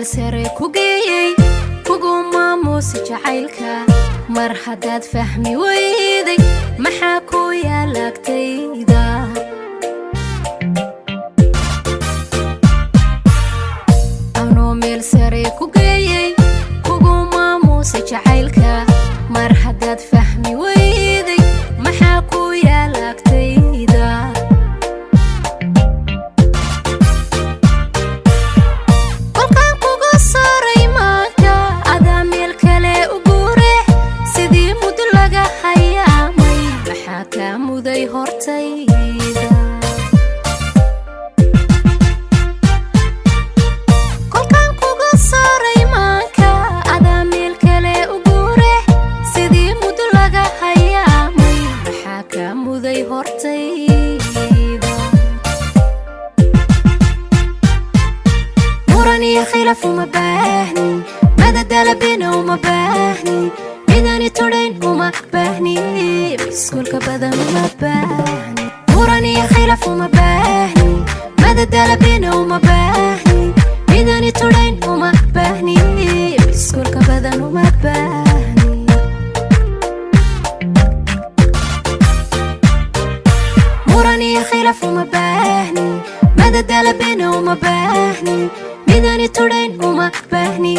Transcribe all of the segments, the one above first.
meel sare ku geeyay kuguma muusi jacaylka mar haddaad fahmi weyday maxaa ku yaalagtayda anoo meel sare ku geeyay kuguma muusi jacaylka mar haddaad fahmi weyday maxaa ku yaalagtayda kolkaan kuga saaray maanka adaa meel kale u guure sidii muddo laga hayaamay maxaa kaa muday hortayda muran iyo khilaaf uma baahni madadalabina uma baahni midani tudhayn uma baahni iskuulka badan uma baahni muran iyo khilaaf uma baahni madadalabina uma baahni midani tudhayn uma baahni iskuulka badan uma baahni muran iyo khilaaf uma baahni madadalabina uma baahni midani tudhayn uma baahni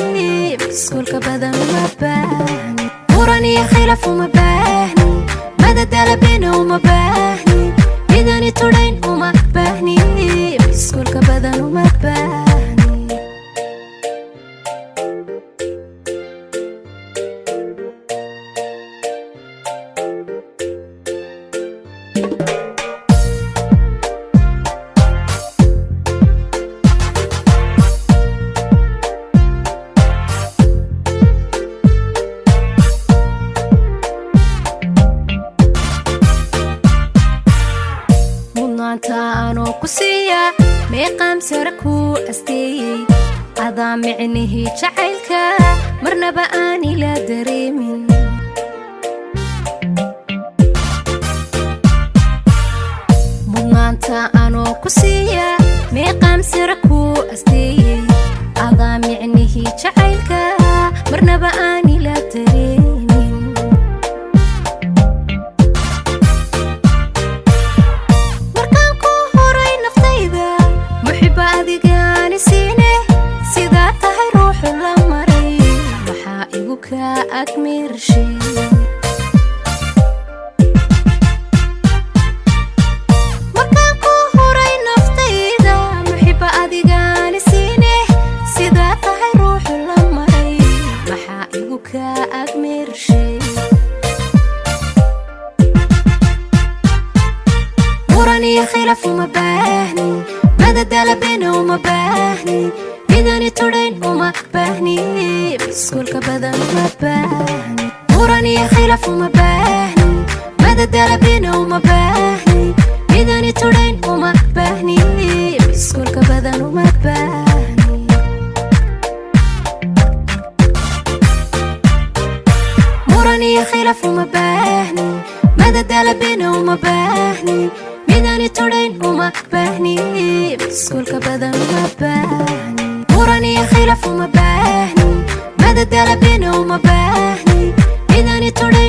iskuulka badan uma baahni muran iyo khilaaf uma baahni madadalabina uma baahni midani tudhayn uma baahni iskuulka badan uma baahni anoo ku siiya meeqaam sare ku asteeyey adaa micnihii jacaylka marnaba aan ila dareemin mudnaanta anoo ku siiya meeqaam sare ku asteeyey adaa micnihii jacaylka marnaba aan ila dareemin sidaa tahay ruuxu la maray maxaa igu kaa agmirshay markaan ku huray naftayda muxiba adigaani siine sidaa tahay ruuxu la maray maxaa igu kaa agmirshay muran iyo khilaaf uma baahni madadalabina uma baahni midani tudhayn uma baahni iskuulka badan uma baahni muran iyo khilaaf uma baahni madadalabina uma baahni midani tudhayn uma baahni iskuulka badan uma baahni muran iyo khilaaf uma baahni madadalabina uma baahni midani tudhayn uma baahni iskuulka badan uma baahni muran iyo khilaaf uma baahni madadalabina uma baahni midani tudhayn